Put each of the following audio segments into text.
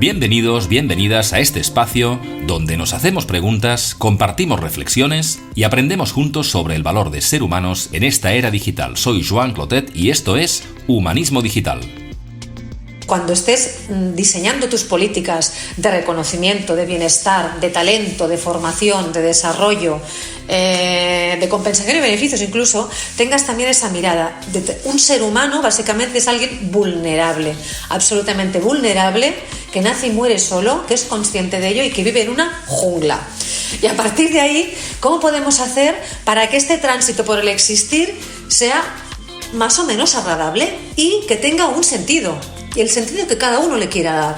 Bienvenidos, bienvenidas a este espacio donde nos hacemos preguntas, compartimos reflexiones y aprendemos juntos sobre el valor de ser humanos en esta era digital. Soy Joan Clotet y esto es Humanismo Digital. Cuando estés diseñando tus políticas de reconocimiento, de bienestar, de talento, de formación, de desarrollo, de compensación y beneficios incluso, tengas también esa mirada. Un ser humano básicamente es alguien vulnerable, absolutamente vulnerable, que nace y muere solo, que es consciente de ello y que vive en una jungla. Y a partir de ahí, ¿cómo podemos hacer para que este tránsito por el existir sea más o menos agradable y que tenga un sentido? Y el sentido que cada uno le quiera dar.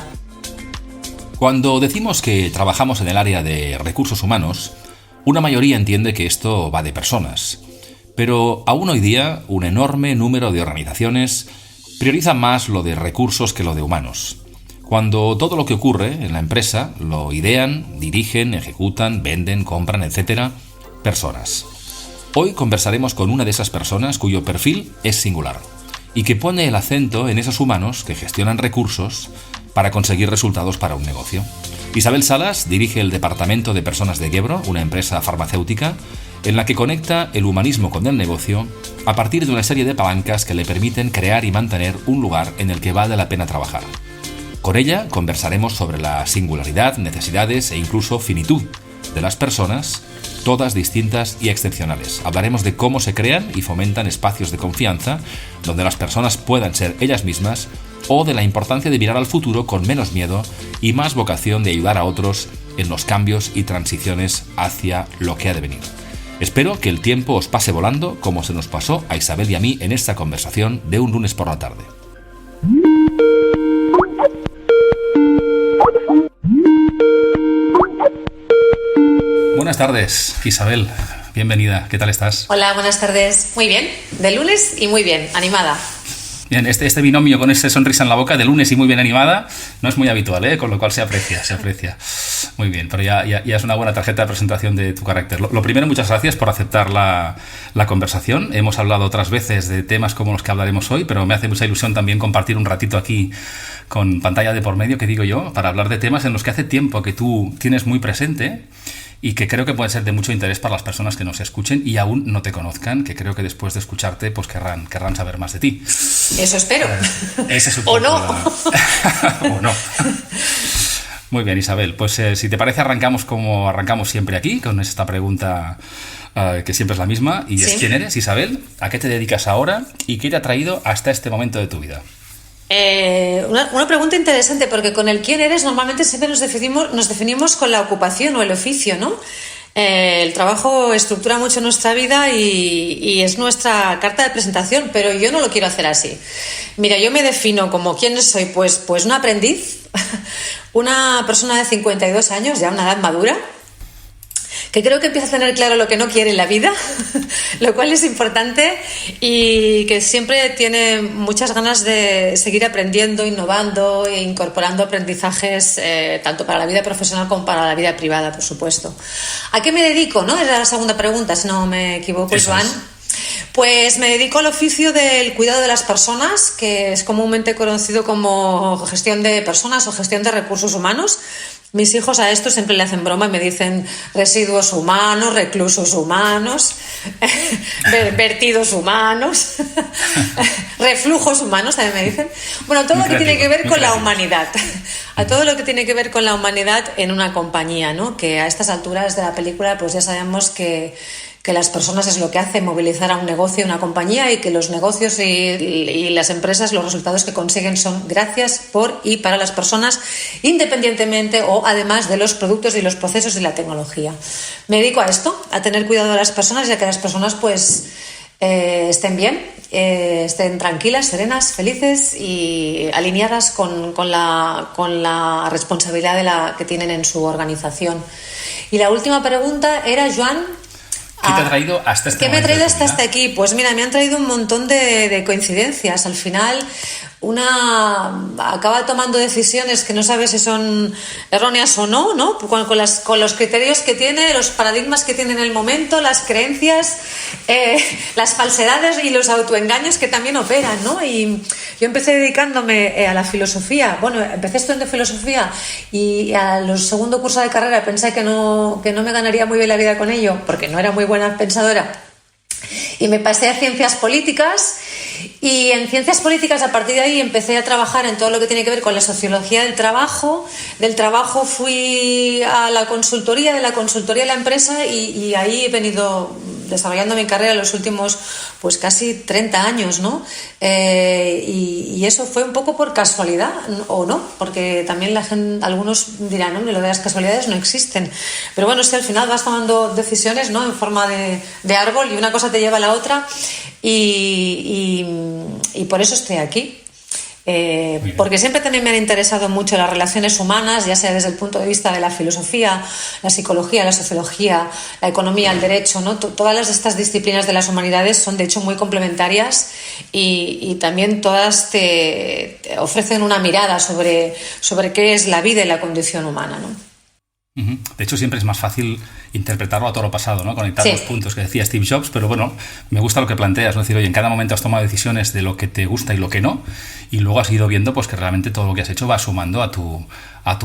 Cuando decimos que trabajamos en el área de recursos humanos, una mayoría entiende que esto va de personas. Pero aún hoy día, un enorme número de organizaciones prioriza más lo de recursos que lo de humanos. Cuando todo lo que ocurre en la empresa lo idean, dirigen, ejecutan, venden, compran, etc., personas. Hoy conversaremos con una de esas personas cuyo perfil es singular y que pone el acento en esos humanos que gestionan recursos para conseguir resultados para un negocio. Isabel Salas dirige el Departamento de Personas de Gebro, una empresa farmacéutica, en la que conecta el humanismo con el negocio a partir de una serie de palancas que le permiten crear y mantener un lugar en el que vale la pena trabajar. Con ella conversaremos sobre la singularidad, necesidades e incluso finitud de las personas, todas distintas y excepcionales. Hablaremos de cómo se crean y fomentan espacios de confianza donde las personas puedan ser ellas mismas o de la importancia de mirar al futuro con menos miedo y más vocación de ayudar a otros en los cambios y transiciones hacia lo que ha de venir. Espero que el tiempo os pase volando como se nos pasó a Isabel y a mí en esta conversación de un lunes por la tarde. Buenas tardes, Isabel. Bienvenida. ¿Qué tal estás? Hola, buenas tardes. Muy bien. De lunes y muy bien. Animada. Bien, este binomio con esa sonrisa en la boca, de lunes y muy bien animada, no es muy habitual, ¿eh? Con lo cual se aprecia. Muy bien, pero ya es una buena tarjeta de presentación de tu carácter. Lo primero, muchas gracias por aceptar la conversación. Hemos hablado otras veces de temas como los que hablaremos hoy, pero me hace mucha ilusión también compartir un ratito aquí con pantalla de por medio, que digo yo, para hablar de temas en los que hace tiempo que tú tienes muy presente y que creo que pueden ser de mucho interés para las personas que nos escuchen y aún no te conozcan, que creo que después de escucharte pues querrán saber más de ti. Eso espero. Ese es ¿O no? O no. Muy bien, Isabel. Pues si te parece, arrancamos como arrancamos siempre aquí, con esta pregunta que siempre es la misma. Y es: ¿quién eres, Isabel? ¿A qué te dedicas ahora? ¿Y qué te ha traído hasta este momento de tu vida? Una pregunta interesante, porque con el quién eres normalmente siempre nos definimos con la ocupación o el oficio, ¿no? El trabajo estructura mucho nuestra vida y es nuestra carta de presentación, pero yo no lo quiero hacer así. Mira, yo me defino como quién soy, pues un aprendiz, una persona de 52 años, ya una edad madura, que creo que empieza a tener claro lo que no quiere en la vida, lo cual es importante, y que siempre tiene muchas ganas de seguir aprendiendo, innovando e incorporando aprendizajes tanto para la vida profesional como para la vida privada, por supuesto. ¿A qué me dedico, no? Era la segunda pregunta, si no me equivoco, Joan. Pues me dedico al oficio del cuidado de las personas, que es comúnmente conocido como gestión de personas o gestión de recursos humanos. Mis hijos a esto siempre le hacen broma y me dicen residuos humanos, reclusos humanos, vertidos humanos, reflujos humanos también me dicen. Bueno, todo lo que tiene que ver con la humanidad. A todo lo que tiene que ver con la humanidad en una compañía, ¿no? Que a estas alturas de la película pues ya sabemos que las personas es lo que hace movilizar a un negocio, una compañía, y que los negocios y las empresas, los resultados que consiguen son gracias por y para las personas, independientemente o además de los productos y los procesos y la tecnología. Me dedico a esto, a tener cuidado de las personas y a que las personas pues estén bien, estén tranquilas, serenas, felices y alineadas con la responsabilidad que tienen en su organización. Y la última pregunta era, Joan, ¿qué te ha traído hasta este momento? ¿Qué me ha traído hasta aquí? Pues mira, me han traído un montón de coincidencias. Al final, una acaba tomando decisiones que no sabe si son erróneas o no, ¿no? Con los criterios que tiene, los paradigmas que tiene en el momento, las creencias, las falsedades y los autoengaños que también operan, ¿no? Y yo empecé dedicándome a la filosofía. Bueno, empecé estudiando filosofía y a los segundo curso de carrera pensé que no me ganaría muy bien la vida con ello, porque no era muy buena pensadora. Y me pasé a ciencias políticas, y en ciencias políticas a partir de ahí empecé a trabajar en todo lo que tiene que ver con la sociología del trabajo. Del trabajo fui a la consultoría, de la consultoría a la empresa, y ahí he venido desarrollando mi carrera los últimos pues casi 30 años, ¿no? Y eso fue un poco por casualidad, o no, porque también la gente, algunos dirán, hombre, lo de las casualidades no existen, pero bueno, es que al final vas tomando decisiones, ¿no?, en forma de árbol, y una cosa te lleva a la otra, y por eso estoy aquí. Porque siempre también me han interesado mucho las relaciones humanas, ya sea desde el punto de vista de la filosofía, la psicología, la sociología, la economía, el derecho, ¿no? Todas estas disciplinas de las humanidades son de hecho muy complementarias, y también todas te ofrecen una mirada sobre qué es la vida y la condición humana, ¿no? De hecho, siempre es más fácil interpretarlo a toro pasado, ¿no? Conectar los puntos que decía Steve Jobs, pero bueno, me gusta lo que planteas, ¿no? Es decir, oye, en cada momento has tomado decisiones de lo que te gusta y lo que no, y luego has ido viendo pues que realmente todo lo que has hecho va sumando a tu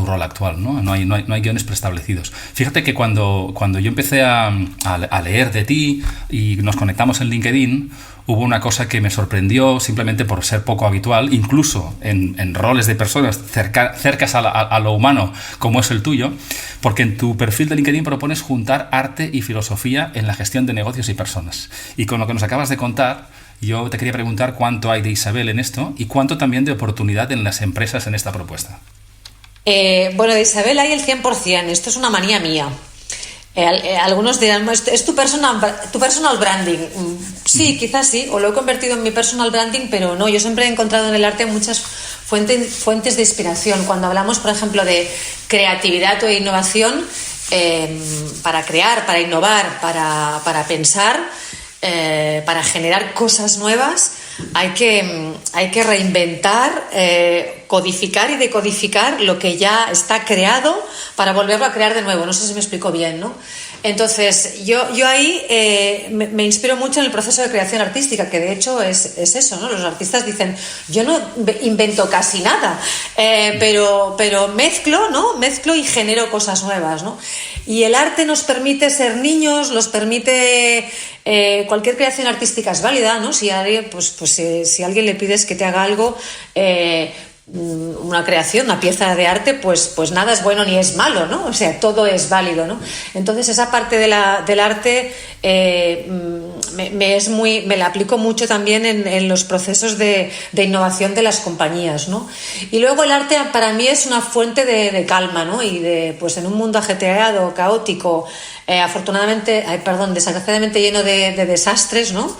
rol actual, ¿no? No hay guiones preestablecidos. Fíjate que cuando yo empecé a leer de ti y nos conectamos en LinkedIn, hubo una cosa que me sorprendió simplemente por ser poco habitual, incluso en roles de personas cercas a lo humano como es el tuyo, porque en tu perfil de LinkedIn propones juntar arte y filosofía en la gestión de negocios y personas. Y con lo que nos acabas de contar, yo te quería preguntar cuánto hay de Isabel en esto y cuánto también de oportunidad en las empresas en esta propuesta. Bueno, de Isabel hay el 100%, esto es una manía mía. Algunos dirán, ¿es tu personal branding? Sí, quizás sí, o lo he convertido en mi personal branding, pero no, yo siempre he encontrado en el arte muchas fuentes de inspiración. Cuando hablamos, por ejemplo, de creatividad o innovación, para crear, para innovar, para pensar, para generar cosas nuevas, hay que reinventar, codificar y decodificar lo que ya está creado para volverlo a crear de nuevo. No sé si me explico bien, ¿no? Entonces, yo ahí me inspiro mucho en el proceso de creación artística, que de hecho es eso, ¿no? Los artistas dicen, yo no invento casi nada, pero mezclo y genero cosas nuevas, ¿no? Y el arte nos permite ser niños, nos permite... cualquier creación artística es válida, ¿no? Si alguien, si alguien le pides que te haga algo, una creación, una pieza de arte, pues nada es bueno ni es malo, ¿no? O sea, todo es válido, ¿no? Entonces esa parte del arte me la aplico mucho también en los procesos de innovación de las compañías, ¿no? Y luego el arte para mí es una fuente de calma, ¿no? Y pues en un mundo ajetreado, caótico, desgraciadamente lleno de desastres, ¿no?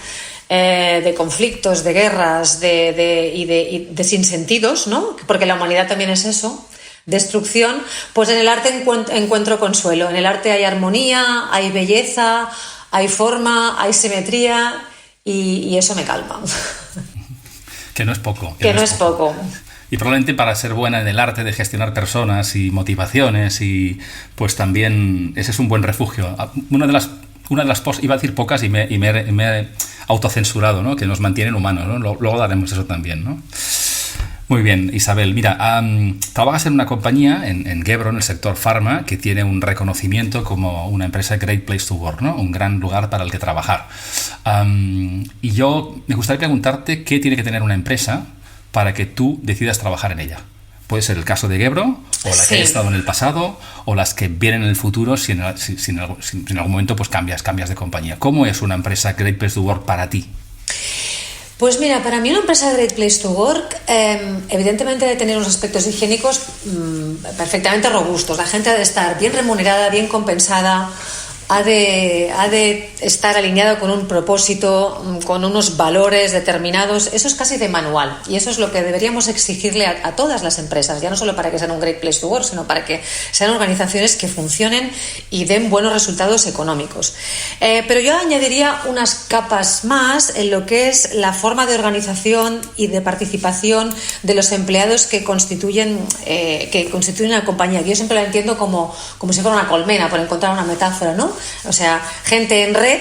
De conflictos, de guerras, y de sinsentidos, ¿no? Porque la humanidad también es eso, destrucción. Pues en el arte encuentro consuelo. En el arte hay armonía, hay belleza, hay forma, hay simetría, y eso me calma. Que no es poco. Que no es poco. Y probablemente para ser buena en el arte de gestionar personas y motivaciones, y pues también ese es un buen refugio. Una de las iba a decir pocas y me he autocensurado, ¿no? Que nos mantienen humanos, ¿no? Luego daremos eso también, ¿no? Muy bien, Isabel. Mira, trabajas en una compañía, en Gebro, en el sector pharma, que tiene un reconocimiento como una empresa Great Place to Work, ¿no? Un gran lugar para el que trabajar. Y yo me gustaría preguntarte qué tiene que tener una empresa para que tú decidas trabajar en ella. Puede ser el caso de Gebro, o la que ha estado en el pasado, o las que vienen en el futuro, si en algún momento pues cambias de compañía. ¿Cómo es una empresa Great Place to Work para ti? Pues mira, para mí una empresa Great Place to Work evidentemente debe tener unos aspectos higiénicos perfectamente robustos. La gente debe estar bien remunerada, bien compensada, ha de estar alineado con un propósito, con unos valores determinados. Eso es casi de manual, y eso es lo que deberíamos exigirle a todas las empresas, ya no solo para que sean un great place to work, sino para que sean organizaciones que funcionen y den buenos resultados económicos. Pero yo añadiría unas capas más en lo que es la forma de organización y de participación de los empleados que constituyen la compañía, que yo siempre la entiendo como si fuera una colmena, por encontrar una metáfora, ¿no? O sea, gente en red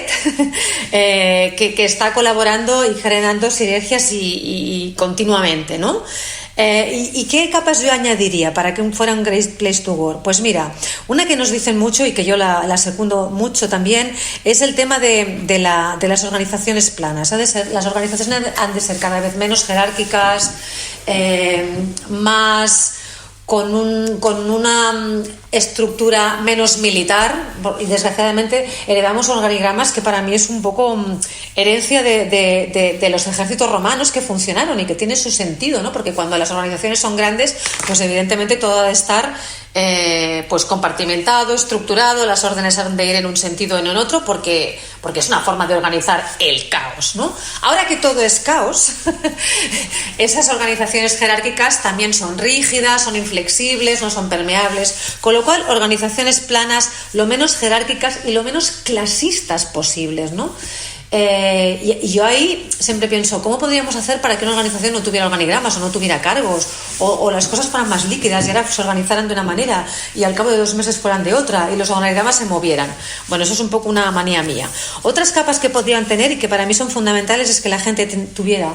que está colaborando y generando sinergias y continuamente, ¿no? ¿Y qué capas yo añadiría para que fuera un great place to work? Pues mira, una que nos dicen mucho y que yo la secundo mucho también es el tema de las organizaciones planas. Las organizaciones han de ser cada vez menos jerárquicas, más con una estructura menos militar, y desgraciadamente heredamos organigramas que para mí es un poco herencia de los ejércitos romanos que funcionaron y que tiene su sentido, ¿no? Porque cuando las organizaciones son grandes, pues evidentemente todo ha de estar pues compartimentado, estructurado, las órdenes han de ir en un sentido o en otro, porque es una forma de organizar el caos, ¿no? Ahora que todo es caos, esas organizaciones jerárquicas también son rígidas, son inflexibles, no son permeables, con lo cual organizaciones planas, lo menos jerárquicas y lo menos clasistas posibles, ¿no? Y yo ahí siempre pienso, ¿cómo podríamos hacer para que una organización no tuviera organigramas o no tuviera cargos o las cosas fueran más líquidas y ahora se organizaran de una manera y al cabo de 2 meses fueran de otra y los organigramas se movieran? Bueno, eso es un poco una manía mía. Otras capas que podrían tener y que para mí son fundamentales es que la gente tuviera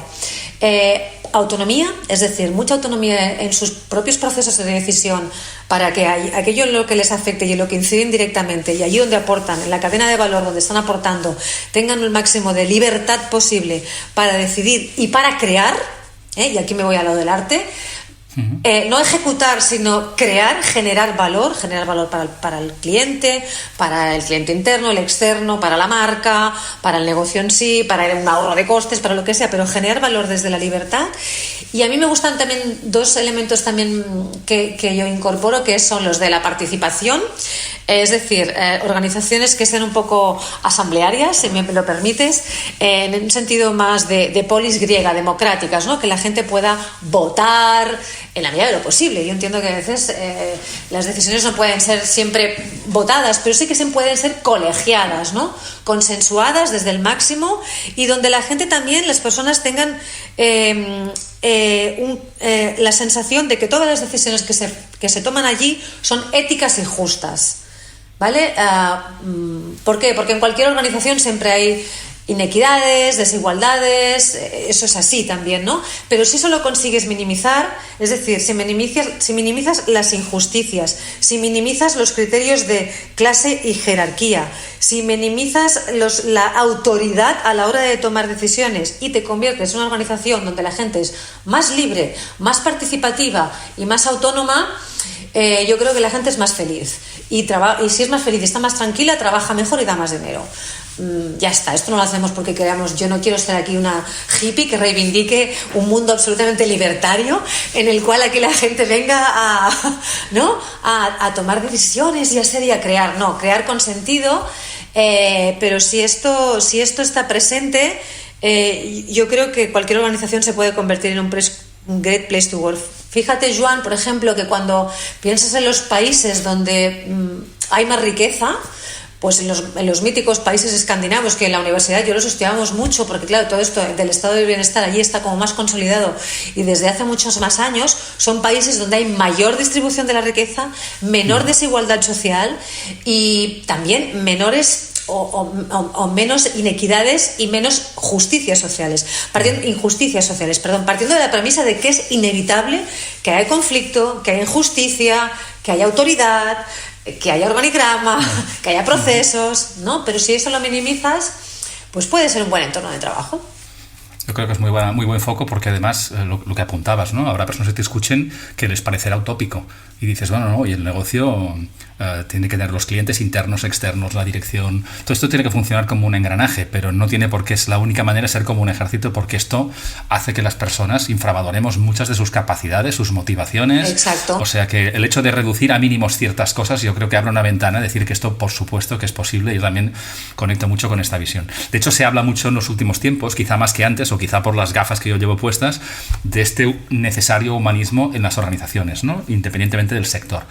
autonomía, es decir, mucha autonomía en sus propios procesos de decisión para que aquello en lo que les afecte y en lo que inciden directamente y allí donde aportan, en la cadena de valor donde están aportando, tengan el máximo de libertad posible para decidir y para crear, y aquí me voy a lo del arte. No ejecutar, sino crear, generar valor para el cliente interno, el externo, para la marca, para el negocio en sí, para un ahorro de costes, para lo que sea, pero generar valor desde la libertad. Y a mí me gustan también 2 elementos también que yo incorporo, que son los de la participación, es decir, organizaciones que sean un poco asamblearias, si me lo permites, en un sentido más de polis griega, democráticas, ¿no? Que la gente pueda votar en la medida de lo posible. Yo entiendo que a veces las decisiones no pueden ser siempre votadas, pero sí que pueden ser colegiadas, ¿no? Consensuadas desde el máximo y donde la gente también, las personas tengan la sensación de que todas las decisiones que se toman allí son éticas y justas, ¿vale? ¿Por qué? Porque en cualquier organización siempre hay inequidades, desigualdades, eso es así también, ¿no? Pero si eso lo consigues minimizar, es decir, si minimizas las injusticias, si minimizas los criterios de clase y jerarquía, si minimizas la autoridad a la hora de tomar decisiones y te conviertes en una organización donde la gente es más libre, más participativa y más autónoma, yo creo que la gente es más feliz y si es más feliz y está más tranquila, trabaja mejor y da más dinero. Ya está, esto no lo hacemos porque queramos. Yo no quiero ser aquí una hippie que reivindique un mundo absolutamente libertario en el cual aquí la gente venga a tomar decisiones y a ser y a crear. No, crear con sentido, pero si esto está presente, yo creo que cualquier organización se puede convertir en un great place to work. Fíjate, Joan, por ejemplo, que cuando piensas en los países donde hay más riqueza, pues en los míticos países escandinavos, que en la universidad yo los estudiábamos mucho, porque claro, todo esto del estado del bienestar allí está como más consolidado y desde hace muchos más años son países donde hay mayor distribución de la riqueza, menor desigualdad social y también menores o menos inequidades y menos injusticias sociales, partiendo de la premisa de que es inevitable que haya conflicto, que haya injusticia, que haya autoridad, que haya organigrama, que haya procesos, ¿no? Pero si eso lo minimizas, pues puede ser un buen entorno de trabajo. Yo creo que es muy buen foco porque además lo que apuntabas, ¿no? Habrá personas que te escuchen que les parecerá utópico y dices, bueno, no, y el negocio tiene que tener los clientes internos, externos, la dirección. Todo esto tiene que funcionar como un engranaje, pero no tiene por qué, es la única manera de ser como un ejército, porque esto hace que las personas infravaloremos muchas de sus capacidades, sus motivaciones. Exacto. O sea que el hecho de reducir a mínimos ciertas cosas, yo creo que abre una ventana, decir que esto por supuesto que es posible, y yo también conecto mucho con esta visión. De hecho, se habla mucho en los últimos tiempos, quizá más que antes, o quizá por las gafas que yo llevo puestas, de este necesario humanismo en las organizaciones, ¿no? Independientemente del sector.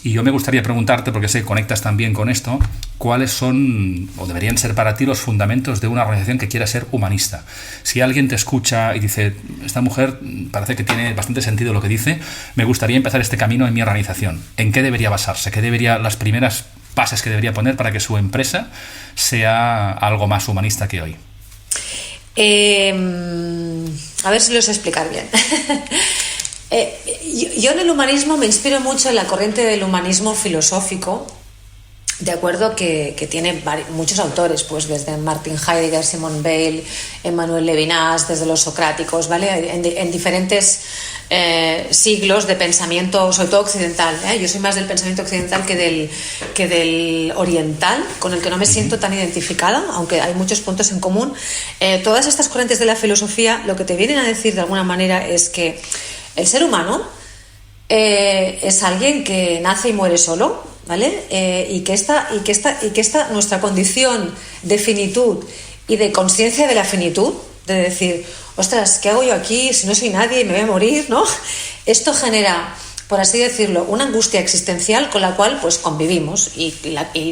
Y yo me gustaría preguntarte, porque sé que conectas también con esto, ¿cuáles son o deberían ser para ti los fundamentos de una organización que quiera ser humanista? Si alguien te escucha y dice, esta mujer parece que tiene bastante sentido lo que dice, me gustaría empezar este camino en mi organización, ¿en qué debería basarse? ¿Qué debería, las primeras bases que debería poner para que su empresa sea algo más humanista que hoy? A ver si lo sé explicar bien. Yo en el humanismo me inspiro mucho en la corriente del humanismo filosófico, de acuerdo, que tiene muchos autores, pues desde Martin Heidegger, Simone Weil, Emmanuel Levinas, desde los socráticos, ¿vale? En diferentes siglos de pensamiento, sobre todo occidental, ¿eh? Yo soy más del pensamiento occidental que del oriental, con el que no me siento tan identificada, aunque hay muchos puntos en común. Todas estas corrientes de la filosofía lo que te vienen a decir de alguna manera es que el ser humano es alguien que nace y muere solo, ¿vale? Y que esta nuestra condición de finitud y de conciencia de la finitud, de decir, ostras, ¿qué hago yo aquí si no soy nadie y me voy a morir, ¿no? Esto genera, por así decirlo, una angustia existencial con la cual pues convivimos y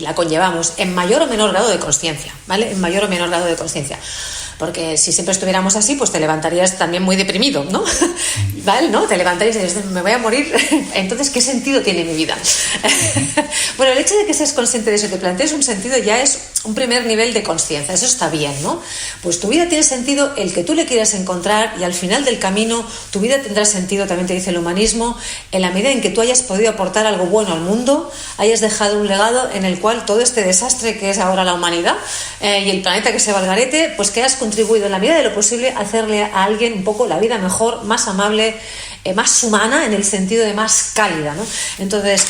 la conllevamos en mayor o menor grado de consciencia, ¿vale? En mayor o menor grado de consciencia. Porque si siempre estuviéramos así, pues te levantarías también muy deprimido, ¿no? ¿Vale? ¿No? Te levantarías y dices, me voy a morir. Entonces, ¿qué sentido tiene mi vida? Bueno, el hecho de que seas consciente de eso y te plantees un sentido ya es un primer nivel de conciencia. Eso está bien, ¿no? Pues tu vida tiene sentido el que tú le quieras encontrar, y al final del camino tu vida tendrá sentido, también te dice el humanismo, en la medida en que tú hayas podido aportar algo bueno al mundo, hayas dejado un legado en el cual todo este desastre que es ahora la humanidad y el planeta que se va al garete, pues que has contribuido en la medida de lo posible a hacerle a alguien un poco la vida mejor, más amable, más humana, en el sentido de más cálida, ¿no? Entonces,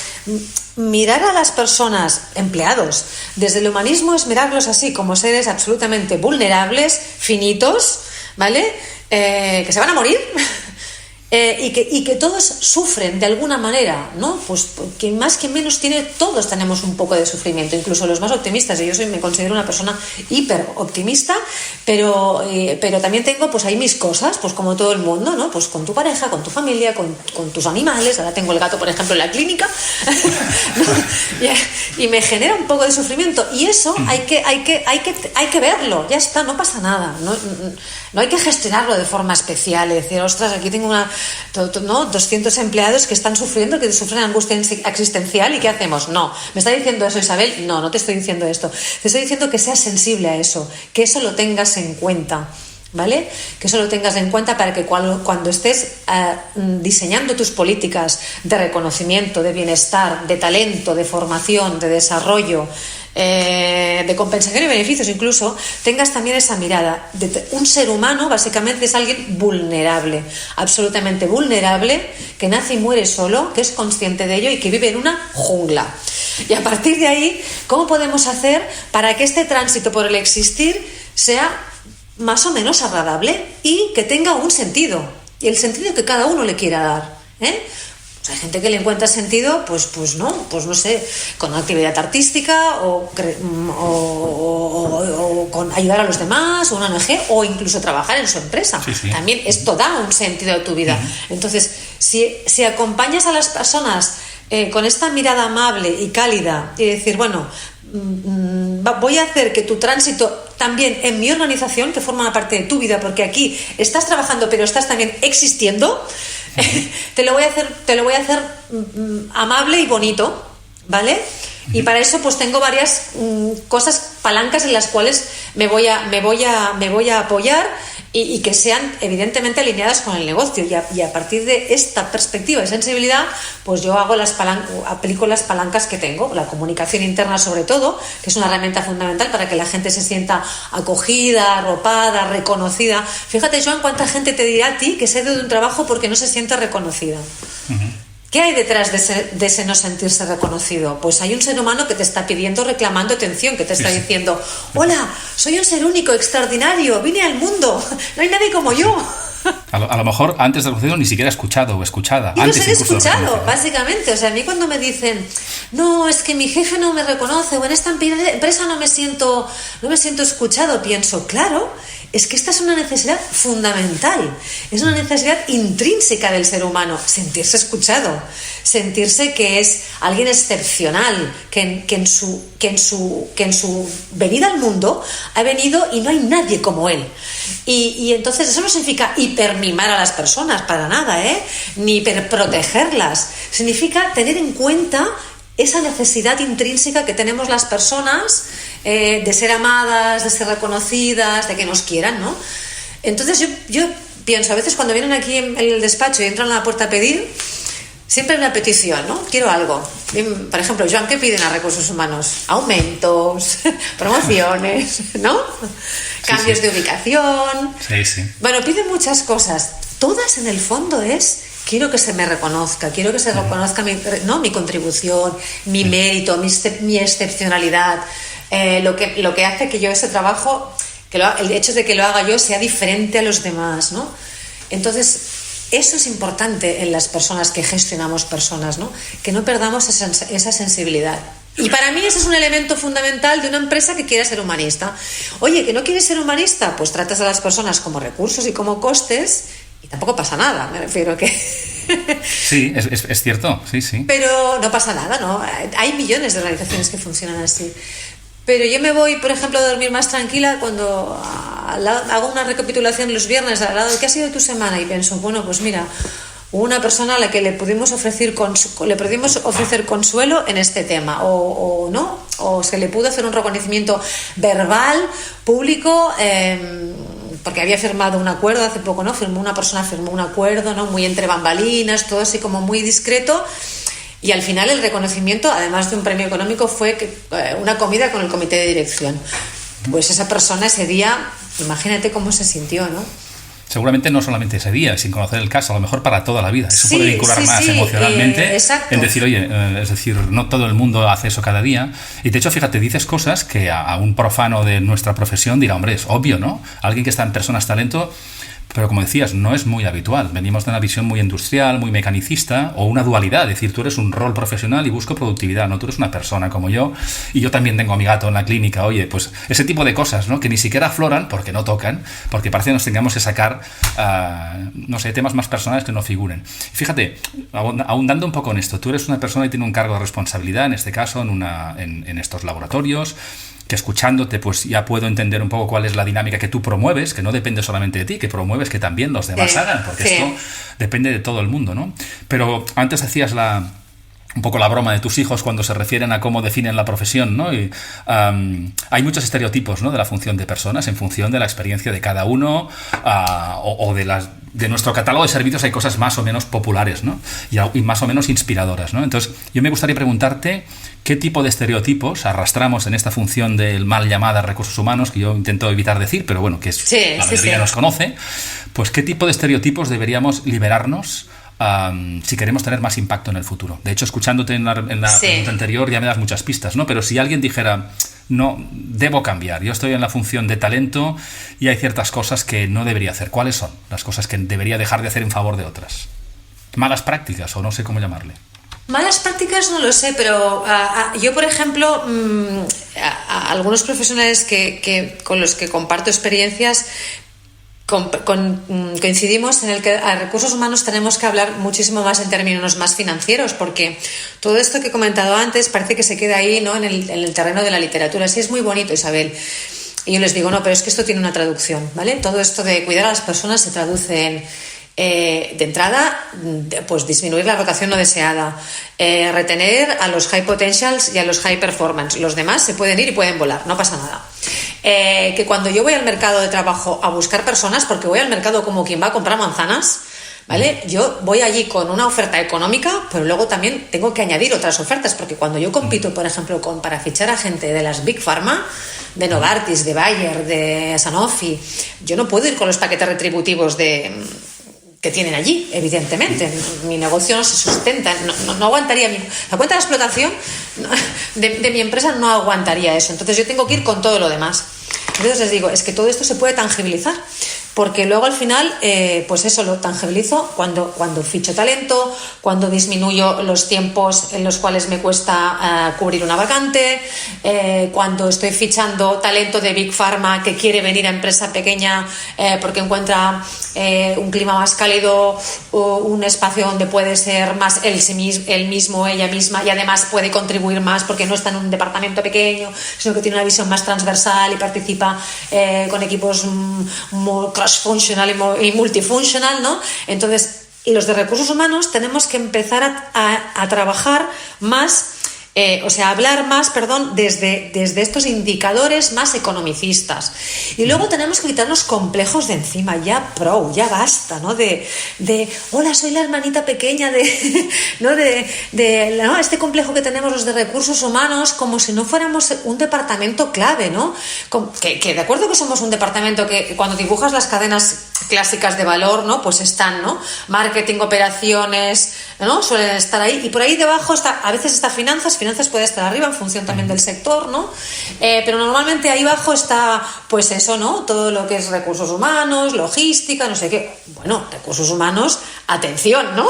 mirar a las personas, empleados, desde el humanismo es mirarlos así, como seres absolutamente vulnerables, finitos, ¿vale? Que se van a morir. Y que todos sufren de alguna manera, ¿no? Pues quien más, quien menos tiene, todos tenemos un poco de sufrimiento, incluso los más optimistas. Y yo me considero una persona hiper optimista, pero también tengo pues ahí mis cosas, pues como todo el mundo, ¿no? Pues con tu pareja, con tu familia, con tus animales. Ahora tengo el gato, por ejemplo, en la clínica, ¿no? y me genera un poco de sufrimiento. Y eso hay que verlo, ya está, no pasa nada. No hay que gestionarlo de forma especial y decir, ostras, aquí tengo 200 empleados que están sufriendo, que sufren angustia existencial, ¿y qué hacemos? No. ¿Me está diciendo eso, Isabel? No, no te estoy diciendo esto. Te estoy diciendo que seas sensible a eso, que eso lo tengas en cuenta, ¿vale? Que eso lo tengas en cuenta para que cuando estés diseñando tus políticas de reconocimiento, de bienestar, de talento, de formación, de desarrollo, de compensación y beneficios incluso, tengas también esa mirada de un ser humano. Básicamente es alguien vulnerable, absolutamente vulnerable, que nace y muere solo, que es consciente de ello y que vive en una jungla. Y a partir de ahí, ¿cómo podemos hacer para que este tránsito por el existir sea más o menos agradable y que tenga un sentido, y el sentido que cada uno le quiera dar, ¿eh? Hay gente que le encuentra sentido, pues no sé, con una actividad artística o con ayudar a los demás, o una ONG, o incluso trabajar en su empresa. Sí. También esto da un sentido a tu vida. Entonces, si acompañas a las personas con esta mirada amable y cálida y decir, bueno, voy a hacer que tu tránsito también en mi organización, que forma una parte de tu vida, porque aquí estás trabajando pero estás también existiendo, te lo voy a hacer amable y bonito, ¿vale? Y para eso pues tengo varias cosas, palancas en las cuales me voy a apoyar y que sean evidentemente alineadas con el negocio, y a partir de esta perspectiva de sensibilidad pues yo aplico las palancas que tengo, la comunicación interna sobre todo, que es una herramienta fundamental para que la gente se sienta acogida, arropada, reconocida. Fíjate, Joan, cuánta gente te dirá a ti que se ha ido de un trabajo porque no se siente reconocida. ¿Qué hay detrás de ese no sentirse reconocido? Pues hay un ser humano que te está pidiendo, reclamando atención, que te está diciendo: hola, soy un ser único, extraordinario, vine al mundo, no hay nadie como yo. A lo mejor antes de reconocido ni siquiera escuchado o escuchada. Yo antes los he escuchado, básicamente. O sea, a mí cuando me dicen: no, es que mi jefe no me reconoce, o en esta empresa no me siento escuchado, pienso, claro, es que esta es una necesidad fundamental, es una necesidad intrínseca del ser humano, sentirse escuchado, sentirse que es alguien excepcional, que en su venida al mundo ha venido y no hay nadie como él. Y entonces eso no significa hipermimar a las personas, para nada, ni hiperprotegerlas. Significa tener en cuenta esa necesidad intrínseca que tenemos las personas de ser amadas, de ser reconocidas, de que nos quieran, ¿no? Entonces yo pienso, a veces cuando vienen aquí en el despacho y entran a la puerta a pedir, siempre hay una petición, ¿no? Quiero algo. Por ejemplo, Joan, ¿qué piden a Recursos Humanos? Aumentos, promociones, ¿no? Cambios de ubicación. Sí. Bueno, piden muchas cosas. Todas en el fondo es: quiero que se me reconozca, quiero que se reconozca mi contribución, mi mérito, mi excepcionalidad, lo que hace que yo ese trabajo, el hecho de que lo haga yo sea diferente a los demás, ¿no? Entonces, eso es importante en las personas que gestionamos personas, ¿no? Que no perdamos esa sensibilidad. Y para mí ese es un elemento fundamental de una empresa que quiere ser humanista. Oye, ¿que no quieres ser humanista? Pues tratas a las personas como recursos y como costes y tampoco pasa nada, me refiero que... Sí, es cierto, sí. Pero no pasa nada, ¿no? Hay millones de organizaciones que funcionan así. Pero yo me voy, por ejemplo, a dormir más tranquila cuando hago una recapitulación los viernes al lado de qué ha sido tu semana y pienso, bueno, pues mira, hubo una persona a la que le pudimos ofrecer consuelo en este tema, o no, o se le pudo hacer un reconocimiento verbal, público, porque había firmado un acuerdo hace poco, ¿no? Una persona firmó un acuerdo, ¿no? Muy entre bambalinas, todo así como muy discreto. Y al final el reconocimiento, además de un premio económico, fue una comida con el comité de dirección. Pues esa persona ese día, imagínate cómo se sintió, ¿no? Seguramente no solamente ese día, sin conocer el caso, a lo mejor para toda la vida. Eso puede vincular más emocionalmente. En decir, oye, es decir, no todo el mundo hace eso cada día. Y de hecho, fíjate, dices cosas que a un profano de nuestra profesión dirá, hombre, es obvio, ¿no? Alguien que está en personas talento... Pero como decías, no es muy habitual. Venimos de una visión muy industrial, muy mecanicista, o una dualidad. Es decir, tú eres un rol profesional y busco productividad, ¿no? Tú eres una persona como yo, y yo también tengo a mi gato en la clínica. Oye, pues ese tipo de cosas, ¿no? Que ni siquiera afloran porque no tocan, porque parece que nos tengamos que sacar, no sé, temas más personales que no figuren. Fíjate, ahondando un poco en esto, tú eres una persona que tiene un cargo de responsabilidad, en este caso, en estos laboratorios, que escuchándote pues ya puedo entender un poco cuál es la dinámica que tú promueves, que no depende solamente de ti, que promueves que también los demás hagan, porque esto depende de todo el mundo, ¿no? Pero antes hacías un poco la broma de tus hijos cuando se refieren a cómo definen la profesión, ¿no? Y, hay muchos estereotipos, ¿no? De la función de personas en función de la experiencia de cada uno, o de nuestro catálogo de servicios hay cosas más o menos populares, ¿no? Y más o menos inspiradoras, ¿no? Entonces, yo me gustaría preguntarte qué tipo de estereotipos arrastramos en esta función del mal llamada recursos humanos, que yo intento evitar decir, pero bueno, que la mayoría nos conoce. Pues qué tipo de estereotipos deberíamos liberarnos si queremos tener más impacto en el futuro. De hecho, escuchándote en la pregunta anterior ya me das muchas pistas, ¿no? Pero si alguien dijera, no, debo cambiar, yo estoy en la función de talento y hay ciertas cosas que no debería hacer, ¿cuáles son las cosas que debería dejar de hacer en favor de otras? ¿Malas prácticas o no sé cómo llamarle? Malas prácticas no lo sé, pero yo, por ejemplo, a algunos profesionales con los que comparto experiencias, coincidimos en el que a recursos humanos tenemos que hablar muchísimo más en términos más financieros, porque todo esto que he comentado antes parece que se queda ahí, ¿no? en el terreno de la literatura. Sí, es muy bonito, Isabel. Y yo les digo, no, pero es que esto tiene una traducción, ¿vale? Todo esto de cuidar a las personas se traduce en, de entrada, pues disminuir la rotación no deseada, retener a los high potentials y a los high performance. Los demás se pueden ir y pueden volar, no pasa nada. Que cuando yo voy al mercado de trabajo a buscar personas, porque voy al mercado como quien va a comprar manzanas, ¿vale? Yo voy allí con una oferta económica, pero luego también tengo que añadir otras ofertas, porque cuando yo compito, por ejemplo, para fichar a gente de las Big Pharma, de Novartis, de Bayer, de Sanofi, yo no puedo ir con los paquetes retributivos de que tienen allí, evidentemente. Mi negocio no se sustenta, no aguantaría. La cuenta de explotación de mi empresa no aguantaría eso. Entonces yo tengo que ir con todo lo demás. Entonces les digo, es que todo esto se puede tangibilizar, porque luego al final, pues eso lo tangibilizo cuando ficho talento, cuando disminuyo los tiempos en los cuales me cuesta cubrir una vacante, cuando estoy fichando talento de Big Pharma que quiere venir a empresa pequeña porque encuentra un clima más cálido, un espacio donde puede ser más él mismo, ella misma, y además puede contribuir más porque no está en un departamento pequeño, sino que tiene una visión más transversal y participa con equipos cross-functional y multifuncional, ¿no? Entonces, y los de recursos humanos tenemos que empezar a trabajar más, hablar más, desde estos indicadores más economicistas. Y luego tenemos que quitarnos complejos de encima, ya basta, ¿no? De hola, soy la hermanita pequeña ¿no? Este complejo que tenemos los de recursos humanos, como si no fuéramos un departamento clave, ¿no? Que de acuerdo que somos un departamento que cuando dibujas las cadenas clásicas de valor, ¿no? Pues están, ¿no? Marketing, operaciones, ¿no? Suelen estar ahí, y por ahí debajo a veces está finanzas puede estar arriba en función también del sector, ¿no? Pero normalmente ahí abajo está, pues eso, ¿no? Todo lo que es recursos humanos, logística, no sé qué. Bueno, recursos humanos, atención, ¿no?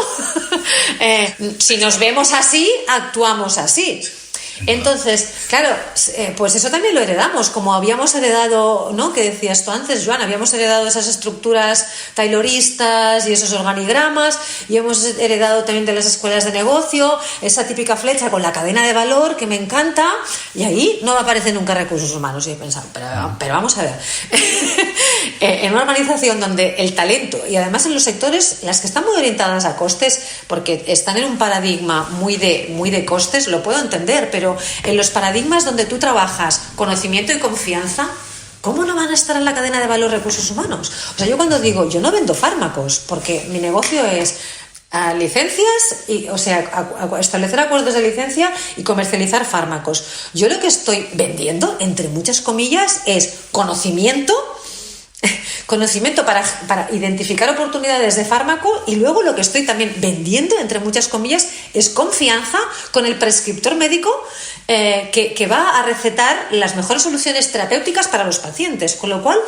Si nos vemos así, actuamos así. Entonces, claro, pues eso también lo heredamos, como habíamos heredado, ¿no? Que decías tú antes, Joan, habíamos heredado esas estructuras tayloristas y esos organigramas, y hemos heredado también de las escuelas de negocio esa típica flecha con la cadena de valor que me encanta, y ahí no aparecen nunca recursos humanos. Y he pensado, pero vamos a ver, en una organización donde el talento, y además en los sectores, las que están muy orientadas a costes, porque están en un paradigma muy de costes, lo puedo entender, pero en los paradigmas donde tú trabajas conocimiento y confianza, ¿cómo no van a estar en la cadena de valor recursos humanos? O sea, yo cuando digo, yo no vendo fármacos, porque mi negocio es licencias, establecer acuerdos de licencia y comercializar fármacos. Yo lo que estoy vendiendo, entre muchas comillas, es conocimiento para identificar oportunidades de fármaco, y luego lo que estoy también vendiendo, entre muchas comillas, es confianza con el prescriptor médico que va a recetar las mejores soluciones terapéuticas para los pacientes. Con lo cual,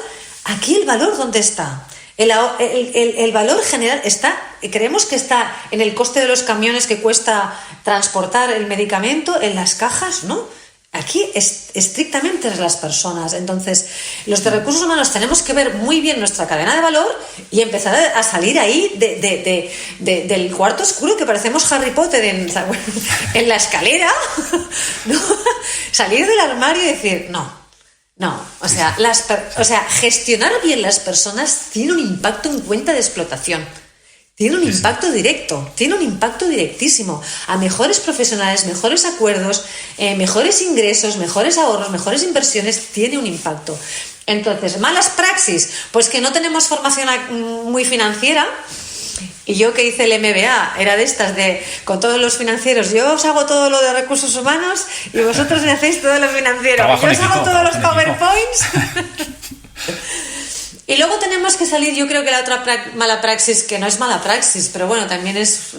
aquí el valor, ¿dónde está? El valor general creemos que está en el coste de los camiones que cuesta transportar el medicamento, en las cajas, ¿no? Aquí es estrictamente las personas. Entonces, los de recursos humanos tenemos que ver muy bien nuestra cadena de valor y empezar a salir ahí del cuarto oscuro, que parecemos Harry Potter en la escalera, ¿no? Salir del armario y decir, gestionar bien las personas tiene un impacto en cuenta de explotación. Tiene un impacto directo, tiene un impacto directísimo a mejores profesionales, mejores acuerdos, mejores ingresos, mejores ahorros, mejores inversiones, tiene un impacto. Entonces, malas praxis, pues que no tenemos formación muy financiera. Y yo que hice el MBA, era de estas con todos los financieros, yo os hago todo lo de recursos humanos y vosotros me hacéis todo lo financiero. Yo os hago todos los PowerPoints. Y luego tenemos que salir, yo creo que la otra mala praxis, que no es mala praxis, pero bueno, también es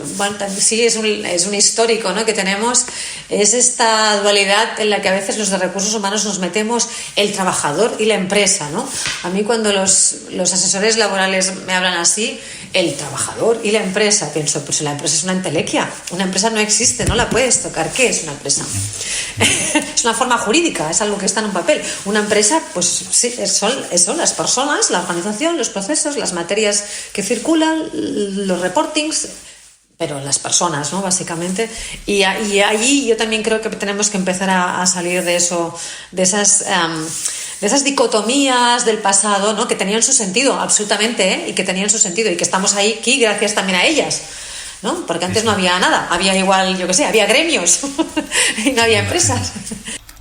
un histórico, ¿no? Que tenemos, es esta dualidad en la que a veces los de recursos humanos nos metemos el trabajador y la empresa, ¿no? A mí cuando los asesores laborales me hablan así, el trabajador y la empresa, pienso, pues la empresa es una entelequia, una empresa no existe, no la puedes tocar. ¿Qué es una empresa? Es una forma jurídica, es algo que está en un papel. Una empresa, pues sí, son las personas, la organización, los procesos, las materias que circulan, los reportings, pero las personas, ¿no? Básicamente. Y allí yo también creo que tenemos que empezar a salir de eso, de esas dicotomías del pasado, ¿no? Que tenían su sentido, absolutamente, y que tenían su sentido, y que estamos aquí gracias también a ellas, ¿no? Porque antes no había nada, había igual, yo qué sé, había gremios y no había empresas.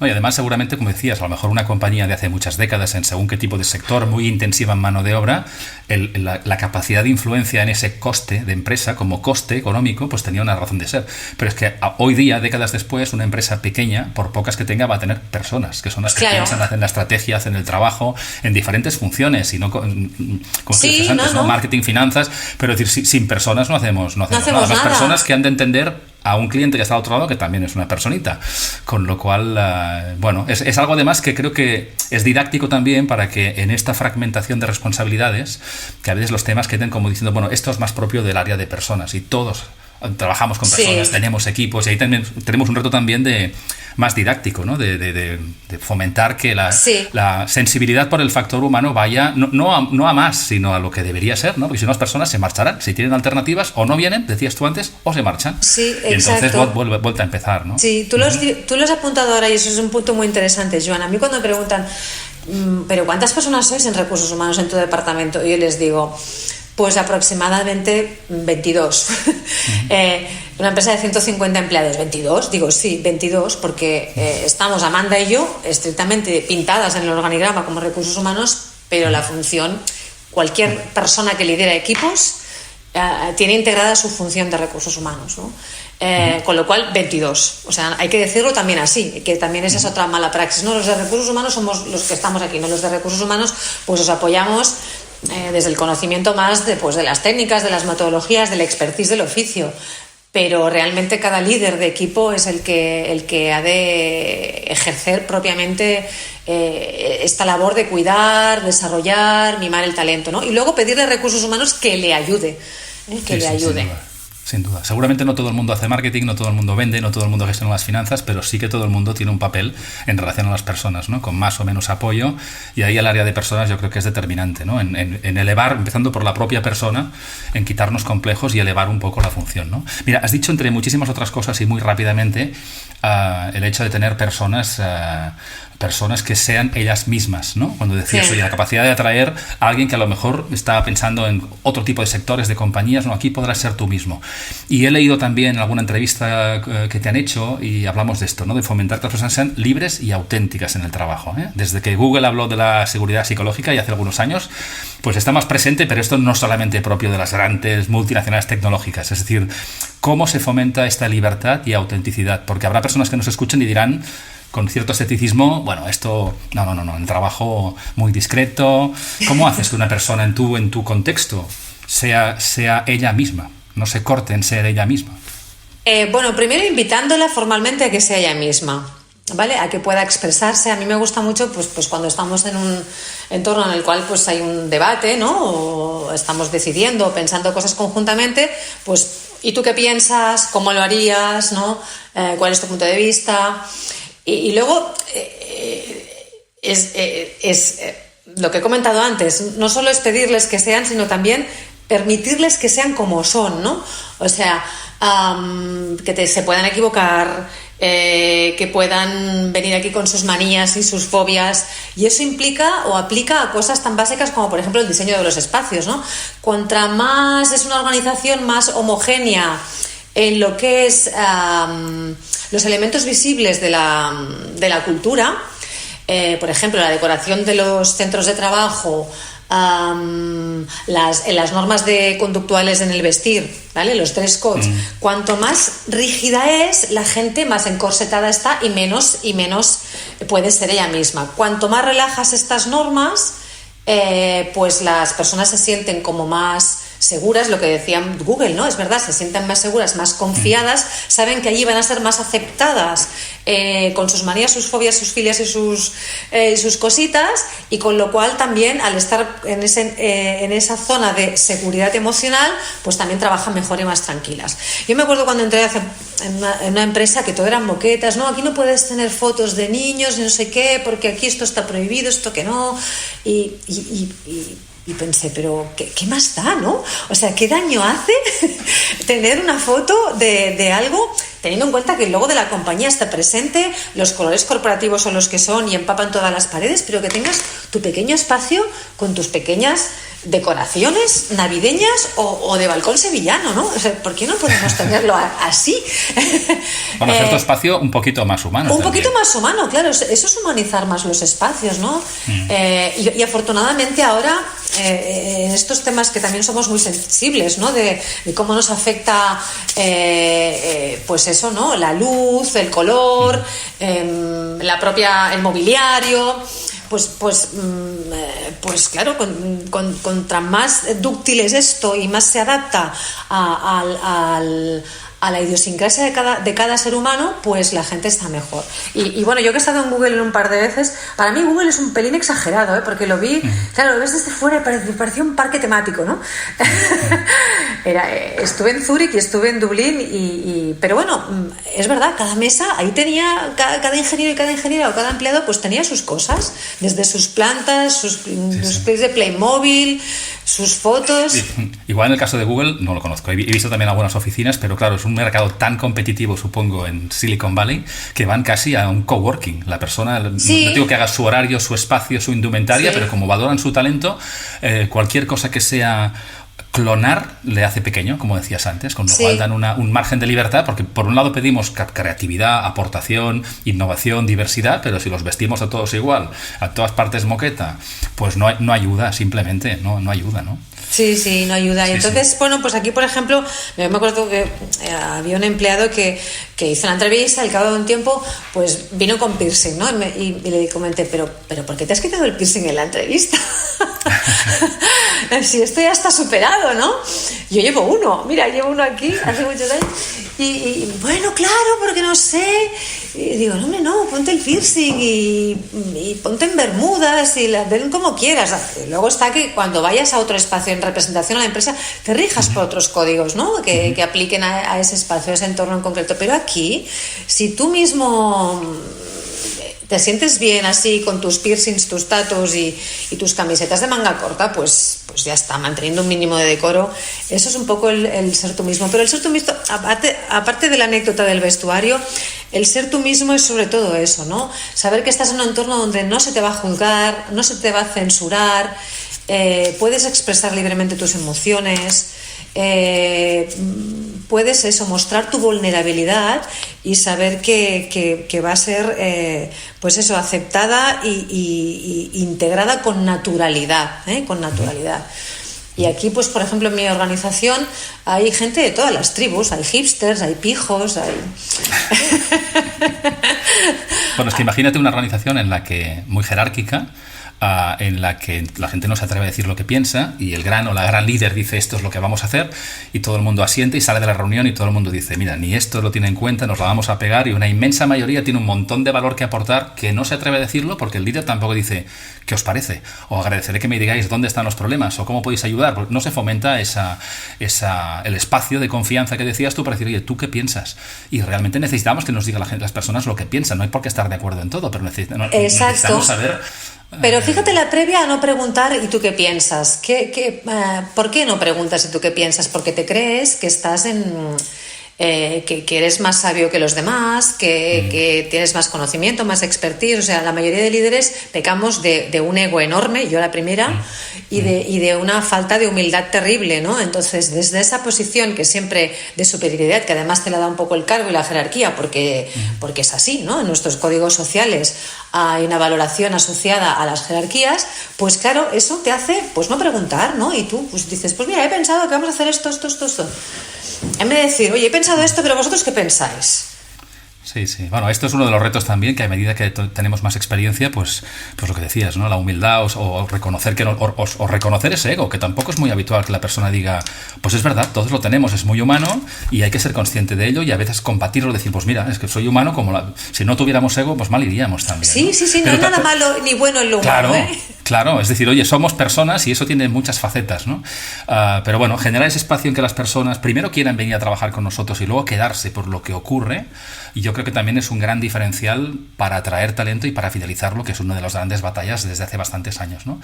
No, y además seguramente, como decías, a lo mejor una compañía de hace muchas décadas en según qué tipo de sector, muy intensiva en mano de obra, la capacidad de influencia en ese coste de empresa como coste económico pues tenía una razón de ser. Pero es que hoy día, décadas después, una empresa pequeña, por pocas que tenga, va a tener personas, que son las que piensan, hacen la estrategia, hacen el trabajo en diferentes funciones y no como tú dices antes, ¿no? Marketing, finanzas, pero es decir, sin personas no hacemos nada. Las personas que han de entender a un cliente que está al otro lado, que también es una personita. Con lo cual, bueno, es algo además que creo que es didáctico también para que en esta fragmentación de responsabilidades, que a veces los temas queden como diciendo, bueno, esto es más propio del área de personas y todos trabajamos con personas, tenemos equipos y ahí también tenemos un reto también de más didáctico, ¿no? De fomentar que la sensibilidad por el factor humano vaya no a más, sino a lo que debería ser, ¿no? Porque si no, las personas se marcharán. Si tienen alternativas, o no vienen, decías tú antes, o se marchan. Sí, y entonces vuelta a empezar, ¿no? Sí, tú lo has apuntado ahora y eso es un punto muy interesante, Joan. A mí cuando me preguntan, ¿pero cuántas personas sois en recursos humanos en tu departamento? Yo les digo, pues aproximadamente 22. Una empresa de 150 empleados, ¿22? Digo, sí, 22, porque estamos Amanda y yo estrictamente pintadas en el organigrama como recursos humanos, pero la función, cualquier persona que lidera equipos tiene integrada su función de recursos humanos, ¿no? Con lo cual 22, o sea, hay que decirlo también así, que también esa es otra mala praxis, ¿no? Los de recursos humanos somos los que estamos aquí, no los de recursos humanos, pues os apoyamos desde el conocimiento más de las técnicas, de las metodologías, del expertise del oficio, pero realmente cada líder de equipo es el que ha de ejercer propiamente esta labor de cuidar, desarrollar, mimar el talento, ¿no? Y luego pedirle a recursos humanos que le ayude, le ayude. Sin duda. Seguramente no todo el mundo hace marketing, no todo el mundo vende, no todo el mundo gestiona las finanzas, pero sí que todo el mundo tiene un papel en relación a las personas, ¿no? Con más o menos apoyo, y ahí el área de personas yo creo que es determinante, ¿no? En elevar, empezando por la propia persona, en quitarnos complejos y elevar un poco la función, ¿no? Mira, has dicho entre muchísimas otras cosas y muy rápidamente el hecho de tener personas que sean ellas mismas, ¿no? Cuando decías, oye, la capacidad de atraer a alguien que a lo mejor está pensando en otro tipo de sectores, de compañías, no, aquí podrás ser tú mismo. Y he leído también alguna entrevista que te han hecho y hablamos de esto, ¿no? De fomentar que las personas sean libres y auténticas en el trabajo, ¿eh? Desde que Google habló de la seguridad psicológica y hace algunos años, pues está más presente, pero esto no es solamente propio de las grandes multinacionales tecnológicas, es decir, cómo se fomenta esta libertad y autenticidad, porque habrá personas que nos escuchen y dirán con cierto escepticismo, bueno, esto, no, el trabajo muy discreto. ¿Cómo haces que una persona en tu contexto sea ella misma? No se corte en ser ella misma. Bueno, primero invitándola formalmente a que sea ella misma, ¿vale? A que pueda expresarse. A mí me gusta mucho pues cuando estamos en un entorno en el cual pues hay un debate, ¿no? O estamos decidiendo o pensando cosas conjuntamente, pues ¿y tú qué piensas? ¿Cómo lo harías? ¿No? ¿Cuál es tu punto de vista? Y luego es lo que he comentado antes, no solo es pedirles que sean, sino también permitirles que sean como son, ¿no? O sea, se puedan equivocar, que puedan venir aquí con sus manías y sus fobias, y eso implica o aplica a cosas tan básicas como por ejemplo el diseño de los espacios, ¿no? Cuanto más es una organización más homogénea en lo que es los elementos visibles de la cultura, por ejemplo, la decoración de los centros de trabajo, las normas conductuales en el vestir, ¿vale? Los dress codes. Cuanto más rígida es, la gente más encorsetada está y menos puede ser ella misma. Cuanto más relajas estas normas, pues las personas se sienten como más seguras, lo que decía Google, ¿no? Es verdad, se sienten más seguras, más confiadas, saben que allí van a ser más aceptadas con sus manías, sus fobias, sus filias y sus cositas, y con lo cual también al estar en esa zona de seguridad emocional, pues también trabajan mejor y más tranquilas. Yo me acuerdo cuando entré en una empresa que todo eran moquetas, ¿no? Aquí no puedes tener fotos de niños, no sé qué, porque aquí esto está prohibido, esto que no, y pensé, pero ¿qué más da, no? O sea, ¿qué daño hace tener una foto de algo, teniendo en cuenta que el logo de la compañía está presente, los colores corporativos son los que son y empapan todas las paredes, pero que tengas tu pequeño espacio con tus pequeñas decoraciones navideñas o de balcón sevillano, ¿no? O sea, ¿por qué no podemos tenerlo así? Bueno, cierto espacio un poquito más humano. Un poquito más humano, claro, eso es humanizar más los espacios, ¿no? Y afortunadamente ahora, estos temas que también somos muy sensibles, ¿no? De cómo nos afecta, pues eso, ¿no? La luz, el color, el mobiliario. Pues claro, contra más dúctil es esto y más se adapta a la idiosincrasia de cada ser humano, pues la gente está mejor. Y bueno, yo que he estado en Google un par de veces, para mí Google es un pelín exagerado, ¿eh? Porque lo vi, claro, lo ves desde fuera y me parecía un parque temático, ¿no? Estuve en Zúrich y estuve en Dublín, pero bueno, es verdad, cada mesa, ahí tenía, cada ingeniero y cada ingeniera o cada empleado, pues tenía sus cosas, desde sus plantas, sus plays de Playmobil, sus fotos. Igual en el caso de Google no lo conozco, he visto también algunas oficinas, pero claro, es un mercado tan competitivo, supongo, en Silicon Valley, que van casi a un coworking. La persona, no digo que haga su horario, su espacio, su indumentaria, pero como valoran su talento, cualquier cosa que sea clonar le hace pequeño, como decías antes, con lo cual dan un margen de libertad, porque por un lado pedimos creatividad, aportación, innovación, diversidad, pero si los vestimos a todos igual, a todas partes moqueta, pues no ayuda, simplemente, no ayuda, ¿no? Sí, no ayuda. Y entonces, bueno, pues aquí, por ejemplo, me acuerdo que había un empleado que hizo una entrevista, al cabo de un tiempo, pues vino con piercing, ¿no? Y le comenté, pero ¿por qué te has quitado el piercing en la entrevista? Si esto ya está superado, ¿no? Yo llevo uno aquí, hace muchos años. Y bueno, claro, porque no sé. Y digo, no, ponte el piercing y ponte en bermudas y las ven como quieras. Luego está que cuando vayas a otro espacio en representación a la empresa, te rijas por otros códigos, ¿no? Que apliquen a ese espacio, a ese entorno en concreto. Pero aquí, si tú mismo te sientes bien así con tus piercings, tus tatus y tus camisetas de manga corta, pues ya está, manteniendo un mínimo de decoro. Eso es un poco el ser tú mismo. Pero el ser tú mismo, aparte de la anécdota del vestuario, el ser tú mismo es sobre todo eso, ¿no? Saber que estás en un entorno donde no se te va a juzgar, no se te va a censurar, puedes expresar libremente tus emociones, puedes mostrar tu vulnerabilidad y saber que va a ser pues eso, aceptada y integrada con naturalidad, con naturalidad. Y aquí, pues por ejemplo, en mi organización hay gente de todas las tribus, hay hipsters, hay pijos, hay... Bueno, es que imagínate una organización en la que, muy jerárquica, en la que la gente no se atreve a decir lo que piensa y el gran o la gran líder dice esto es lo que vamos a hacer y todo el mundo asiente y sale de la reunión y todo el mundo dice mira, ni esto lo tiene en cuenta, nos la vamos a pegar, y una inmensa mayoría tiene un montón de valor que aportar que no se atreve a decirlo porque el líder tampoco dice ¿qué os parece? O agradeceré que me digáis dónde están los problemas o cómo podéis ayudar, porque no se fomenta el espacio de confianza que decías tú para decir oye, ¿tú qué piensas? Y realmente necesitamos que nos digan las personas lo que piensan, no hay por qué estar de acuerdo en todo, pero necesitamos saber. Pero fíjate la previa a no preguntar ¿y tú qué piensas? ¿Por qué no preguntas ¿y tú qué piensas? Porque te crees que estás que eres más sabio que los demás, que tienes más conocimiento, más expertise. O sea, la mayoría de líderes pecamos de un ego enorme, yo la primera, y de una falta de humildad terrible, ¿no? Entonces, desde esa posición que siempre de superioridad, que además te la da un poco el cargo y la jerarquía, porque es así, ¿no? En nuestros códigos sociales hay una valoración asociada a las jerarquías, pues claro, eso te hace pues no preguntar, ¿no? Y tú pues dices, pues mira, he pensado que vamos a hacer esto. En vez de decir, oye, he pensado esto, pero ¿vosotros qué pensáis? Sí. Bueno, esto es uno de los retos también, que a medida que tenemos más experiencia, pues lo que decías, ¿no? La humildad o reconocer o reconocer ese ego, que tampoco es muy habitual que la persona diga, pues es verdad, todos lo tenemos, es muy humano y hay que ser consciente de ello y a veces combatirlo, decir, pues mira, es que soy humano, si no tuviéramos ego, pues mal iríamos también. Sí, no hay nada malo ni bueno en lo humano, Claro, es decir, oye, somos personas y eso tiene muchas facetas, ¿no? Pero bueno, generar ese espacio en que las personas primero quieran venir a trabajar con nosotros y luego quedarse por lo que ocurre, y yo creo que también es un gran diferencial para atraer talento y para fidelizarlo, que es una de las grandes batallas desde hace bastantes años, ¿no?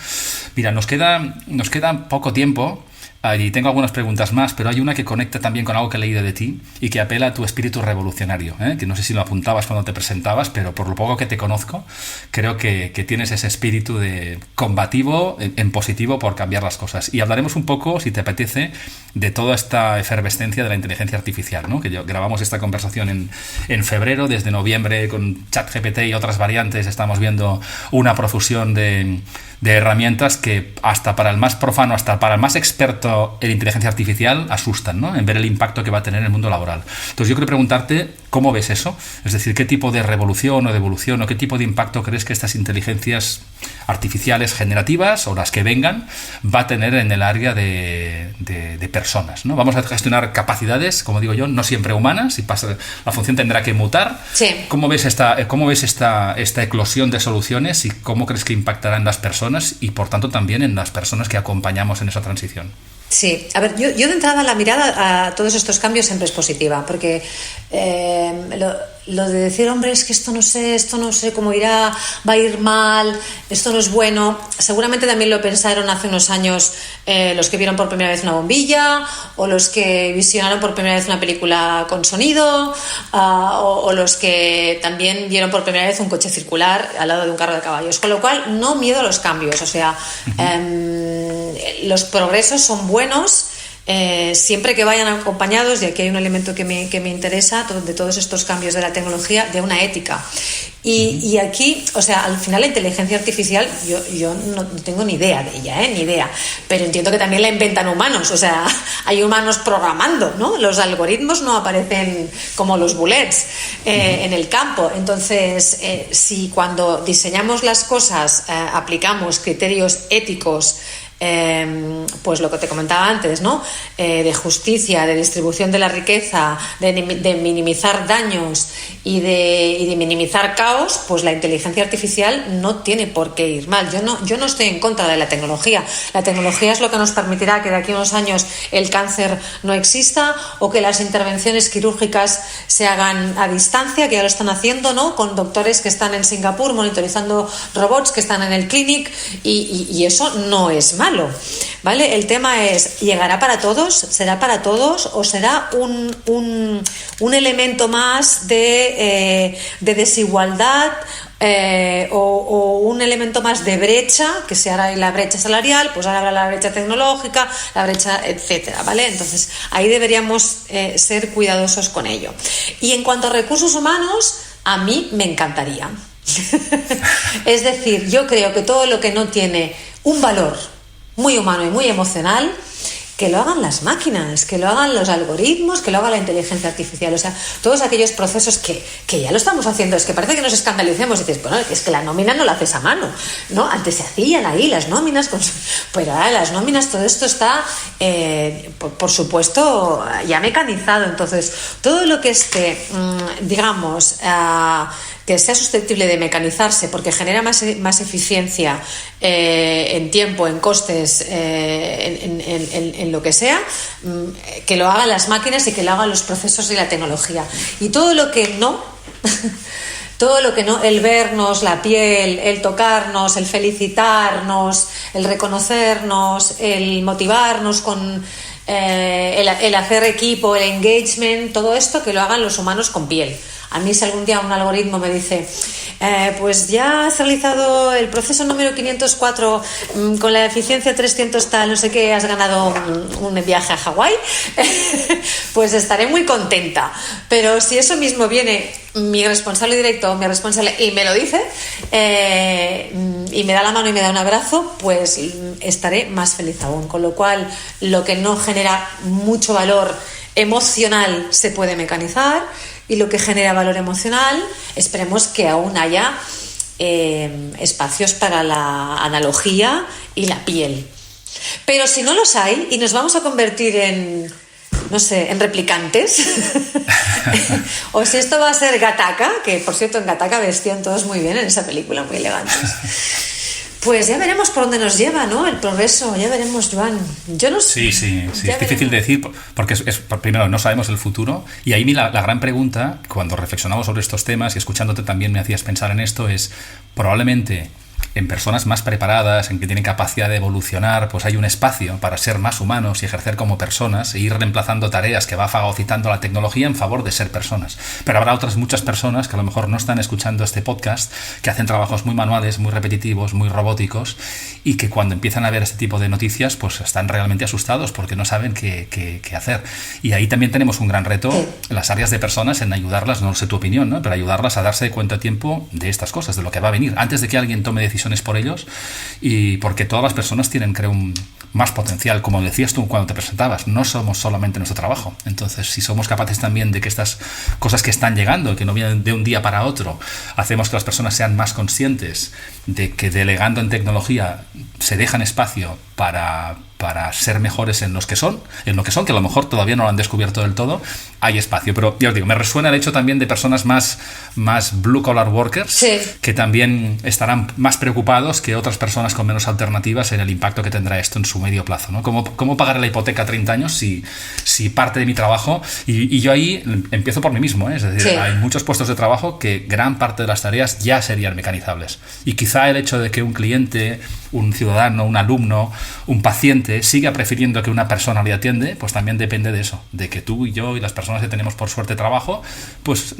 Mira, nos queda poco tiempo, Y tengo algunas preguntas más, pero hay una que conecta también con algo que he leído de ti y que apela a tu espíritu revolucionario, que no sé si lo apuntabas cuando te presentabas, pero por lo poco que te conozco, creo que tienes ese espíritu de combativo en positivo por cambiar las cosas. Y hablaremos un poco, si te apetece, de toda esta efervescencia de la inteligencia artificial, ¿no? Que grabamos esta conversación en febrero, desde noviembre con ChatGPT y otras variantes estamos viendo una profusión de herramientas que hasta para el más profano, hasta para el más experto en inteligencia artificial asustan, ¿no? En ver el impacto que va a tener en el mundo laboral. Entonces yo quiero preguntarte cómo ves eso, es decir, qué tipo de revolución o de evolución o qué tipo de impacto crees que estas inteligencias artificiales generativas o las que vengan va a tener en el área de personas, ¿no? Vamos a gestionar capacidades, como digo yo, no siempre humanas, y la función tendrá que mutar. Sí. ¿Cómo ves esta eclosión de soluciones y cómo crees que impactará en las personas y por tanto también en las personas que acompañamos en esa transición? Sí, a ver, yo de entrada la mirada a todos estos cambios siempre es positiva, porque lo de decir, hombre, es que esto no sé cómo irá, va a ir mal, esto no es bueno, seguramente también lo pensaron hace unos años los que vieron por primera vez una bombilla, o los que visionaron por primera vez una película con sonido, o los que también vieron por primera vez un coche circular al lado de un carro de caballos, con lo cual no miedo a los cambios, o sea, los progresos son buenos siempre que vayan acompañados, y aquí hay un elemento que me interesa, de todos estos cambios de la tecnología, de una ética. Y aquí, o sea, al final la inteligencia artificial, yo no tengo ni idea de ella, ni idea, pero entiendo que también la inventan humanos, o sea, hay humanos programando, ¿no? Los algoritmos no aparecen como los bullets en el campo. Entonces, si cuando diseñamos las cosas aplicamos criterios éticos, pues lo que te comentaba antes, ¿no? De justicia, de distribución de la riqueza, de minimizar daños y de minimizar caos, pues la inteligencia artificial no tiene por qué ir mal. Yo no estoy en contra de la tecnología. La tecnología es lo que nos permitirá que de aquí a unos años el cáncer no exista, o que las intervenciones quirúrgicas se hagan a distancia, que ya lo están haciendo, ¿no? Con doctores que están en Singapur monitorizando robots que están en el clinic, y eso no es malo, ¿vale? El tema es, ¿llegará para todos? ¿Será para todos? ¿O será un elemento más de desigualdad? O un elemento más de brecha, que se hará la brecha salarial, pues ahora habrá la brecha tecnológica, la brecha, etcétera, ¿vale? Entonces ahí deberíamos ser cuidadosos con ello. Y en cuanto a recursos humanos, a mí me encantaría. Es decir, yo creo que todo lo que no tiene un valor muy humano y muy emocional, que lo hagan las máquinas, que lo hagan los algoritmos, que lo haga la inteligencia artificial. O sea, todos aquellos procesos que ya lo estamos haciendo. Es que parece que nos escandalicemos y dices, bueno, es que la nómina no la haces a mano, ¿no? Antes se hacían ahí las nóminas, pero ahora las nóminas, todo esto está, por supuesto, ya mecanizado. Entonces, todo lo que esté, digamos, que sea susceptible de mecanizarse porque genera más eficiencia en tiempo, en costes, en lo que sea, que lo hagan las máquinas y que lo hagan los procesos y la tecnología. Y todo lo que no, el vernos, la piel, el tocarnos, el felicitarnos, el reconocernos, el motivarnos con el hacer equipo, el engagement, todo esto que lo hagan los humanos con piel. A mí, si algún día un algoritmo me dice, pues ya has realizado el proceso número 504 con la eficiencia 300 tal, no sé qué, has ganado un viaje a Hawái, pues estaré muy contenta. Pero si eso mismo viene mi responsable directo, y me lo dice, y me da la mano y me da un abrazo, pues estaré más feliz aún. Con lo cual, lo que no genera mucho valor emocional se puede mecanizar, y lo que genera valor emocional, esperemos que aún haya espacios para la analogía y la piel. Pero si no los hay y nos vamos a convertir en, no sé, en replicantes, o si esto va a ser Gattaca, que por cierto en Gattaca vestían todos muy bien en esa película, muy elegantes, pues ya veremos por dónde nos lleva, ¿no? El progreso, ya veremos, Joan. Yo no sé. Sí, es difícil de decir porque primero no sabemos el futuro, y ahí la gran pregunta, cuando reflexionamos sobre estos temas y escuchándote también me hacías pensar en esto, es probablemente en personas más preparadas, en que tienen capacidad de evolucionar, pues hay un espacio para ser más humanos y ejercer como personas e ir reemplazando tareas que va fagocitando la tecnología en favor de ser personas. Pero habrá otras muchas personas que a lo mejor no están escuchando este podcast, que hacen trabajos muy manuales, muy repetitivos, muy robóticos, y que cuando empiezan a ver este tipo de noticias pues están realmente asustados porque no saben qué hacer. Y ahí también tenemos un gran reto, las áreas de personas, en ayudarlas, no sé tu opinión, ¿no?, pero ayudarlas a darse cuenta a tiempo de estas cosas, de lo que va a venir, antes de que alguien tome decisiones por ellos, y porque todas las personas tienen, creo, más potencial, como decías tú cuando te presentabas, no somos solamente nuestro trabajo. Entonces, si somos capaces también de que estas cosas que están llegando, que no vienen de un día para otro, hacemos que las personas sean más conscientes de que delegando en tecnología se dejan espacio para ser mejores en lo que son, que a lo mejor todavía no lo han descubierto del todo, hay espacio. Pero ya os digo, me resuena el hecho también de personas más blue collar workers, sí, que también estarán más preocupados que otras personas con menos alternativas en el impacto que tendrá esto en su medio plazo, ¿no? ¿Cómo pagar la hipoteca a 30 años si parte de mi trabajo, y yo ahí empiezo por mí mismo, ¿eh? Es decir, sí, hay muchos puestos de trabajo que gran parte de las tareas ya serían mecanizables, y quizá el hecho de que un cliente, un ciudadano, un alumno, un paciente siga prefiriendo que una persona le atiende, pues también depende de eso, de que tú y yo y las personas que tenemos por suerte trabajo, pues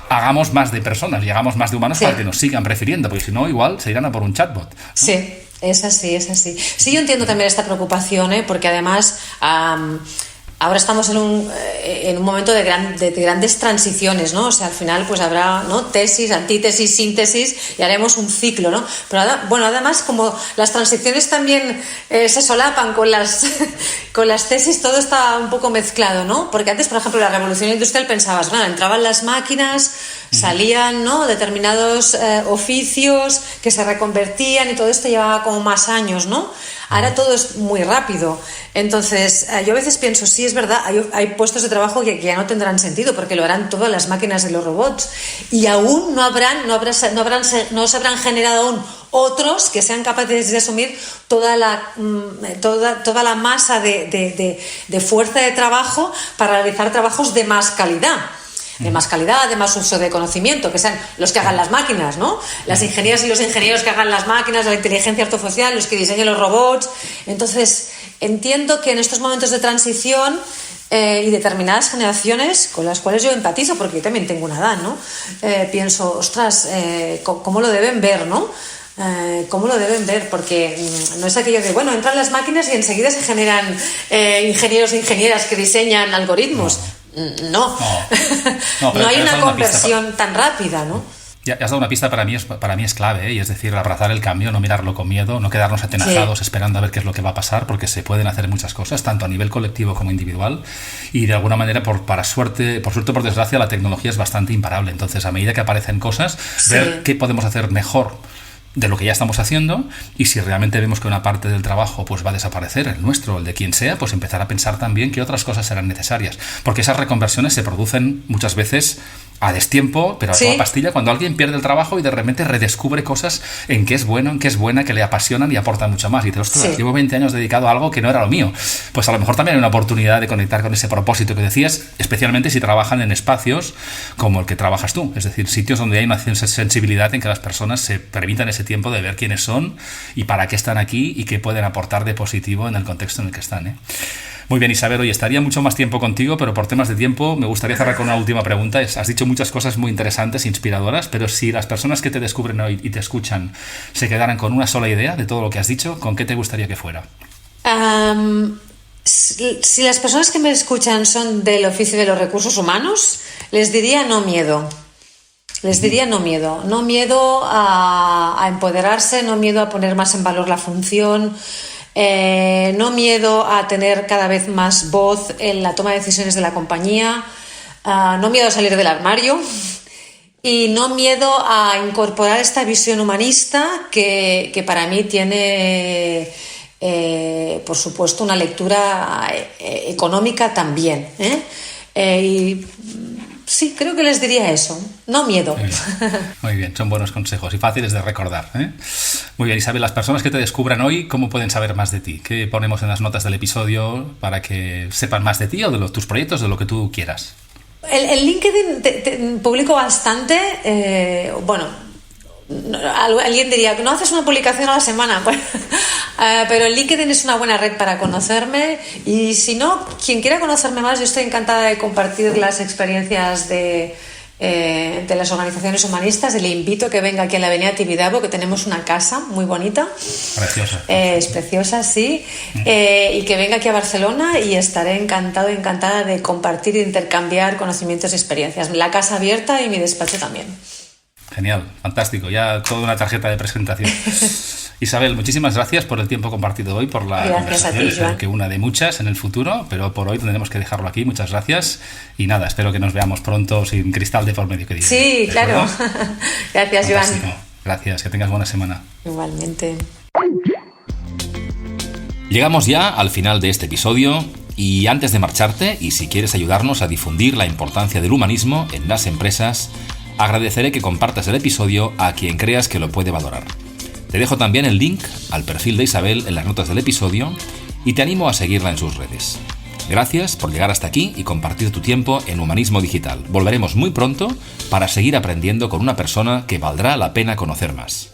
hagamos más de personas y hagamos más de humanos, sí, para que nos sigan prefiriendo, porque si no igual se irán a por un chatbot, ¿no? Sí, es así, es así. Sí, yo entiendo también esta preocupación, porque además ahora estamos en un momento de grandes transiciones, ¿no? O sea, al final pues habrá, ¿no?, tesis, antítesis, síntesis, y haremos un ciclo, ¿no? Pero bueno, además, como las transiciones también se solapan con las tesis, todo está un poco mezclado, ¿no? Porque antes, por ejemplo, la revolución industrial pensabas, bueno, entraban las máquinas, salían, ¿no?, determinados oficios que se reconvertían, y todo esto llevaba como más años, ¿no? Ahora todo es muy rápido. Entonces, yo a veces pienso, sí, es verdad, hay puestos de trabajo que ya no tendrán sentido, porque lo harán todas las máquinas y los robots, y aún no se habrán generado aún otros que sean capaces de asumir toda la masa de fuerza de trabajo para realizar trabajos de más calidad. De más calidad, de más uso de conocimiento, que sean los que hagan las máquinas, ¿no? Las ingenieras y los ingenieros que hagan las máquinas, la inteligencia artificial, los que diseñen los robots. Entonces, entiendo que en estos momentos de transición y determinadas generaciones con las cuales yo empatizo, porque yo también tengo una edad, ¿no? Pienso, ostras, ¿cómo lo deben ver, no? ¿Cómo lo deben ver? Porque no es aquello de, bueno, entran las máquinas y enseguida se generan ingenieros e ingenieras que diseñan algoritmos. No hay una conversión tan rápida, ¿no? Ya has dado una pista. Para mí es clave, ¿eh? Y es decir, abrazar el cambio, no mirarlo con miedo, no quedarnos atenazados, sí, esperando a ver qué es lo que va a pasar, porque se pueden hacer muchas cosas, tanto a nivel colectivo como individual, y de alguna manera, por suerte, por desgracia, la tecnología es bastante imparable. Entonces, a medida que aparecen cosas, sí, ver qué podemos hacer mejor de lo que ya estamos haciendo, y si realmente vemos que una parte del trabajo pues va a desaparecer, el nuestro, el de quien sea, pues empezar a pensar también qué otras cosas serán necesarias, porque esas reconversiones se producen muchas veces a destiempo, pero a toda pastilla, cuando alguien pierde el trabajo y de repente redescubre cosas en qué es bueno, en qué es buena, que le apasionan y aportan mucho más. Y te ostras, llevo 20 años dedicado a algo que no era lo mío. Pues a lo mejor también hay una oportunidad de conectar con ese propósito que decías, especialmente si trabajan en espacios como el que trabajas tú. Es decir, sitios donde hay una sensibilidad en que las personas se permitan ese tiempo de ver quiénes son y para qué están aquí y qué pueden aportar de positivo en el contexto en el que están, ¿eh? Muy bien, Isabel, hoy estaría mucho más tiempo contigo, pero por temas de tiempo me gustaría cerrar con una última pregunta. Has dicho muchas cosas muy interesantes, inspiradoras, pero si las personas que te descubren hoy y te escuchan se quedaran con una sola idea de todo lo que has dicho, ¿con qué te gustaría que fuera? Si las personas que me escuchan son del oficio de los recursos humanos, les diría no miedo. Les diría no miedo. No miedo a empoderarse, no miedo a poner más en valor la función, no miedo a tener cada vez más voz en la toma de decisiones de la compañía, no miedo a salir del armario y no miedo a incorporar esta visión humanista que para mí tiene, por supuesto, una lectura económica también, y sí, creo que les diría eso. No miedo. Muy bien, son buenos consejos y fáciles de recordar, ¿eh? Muy bien, Isabel, las personas que te descubran hoy, ¿cómo pueden saber más de ti? ¿Qué ponemos en las notas del episodio para que sepan más de ti o de tus proyectos, de lo que tú quieras? El LinkedIn publico bastante, Alguien diría, ¿no haces una publicación a la semana? Bueno, pero el LinkedIn es una buena red para conocerme, y si no, quien quiera conocerme más, yo estoy encantada de compartir las experiencias de las organizaciones humanistas, y le invito a que venga aquí a la Avenida Tibidabo, que tenemos una casa muy bonita. Preciosa. Es preciosa, sí. Y que venga aquí a Barcelona, y estaré encantada de compartir e intercambiar conocimientos y experiencias. La casa abierta y mi despacho también. Genial, fantástico, ya toda una tarjeta de presentación. Isabel, muchísimas gracias por el tiempo compartido hoy, por la conversación. Espero que una de muchas en el futuro, pero por hoy tendremos que dejarlo aquí. Muchas gracias y nada, espero que nos veamos pronto sin cristal de por medio, que diga. Sí, claro. Gracias, fantástico. Joan. Gracias, que tengas buena semana. Igualmente. Llegamos ya al final de este episodio, y antes de marcharte, y si quieres ayudarnos a difundir la importancia del humanismo en las empresas, agradeceré que compartas el episodio a quien creas que lo puede valorar. Te dejo también el link al perfil de Isabel en las notas del episodio, y te animo a seguirla en sus redes. Gracias por llegar hasta aquí y compartir tu tiempo en Humanismo Digital. Volveremos muy pronto para seguir aprendiendo con una persona que valdrá la pena conocer más.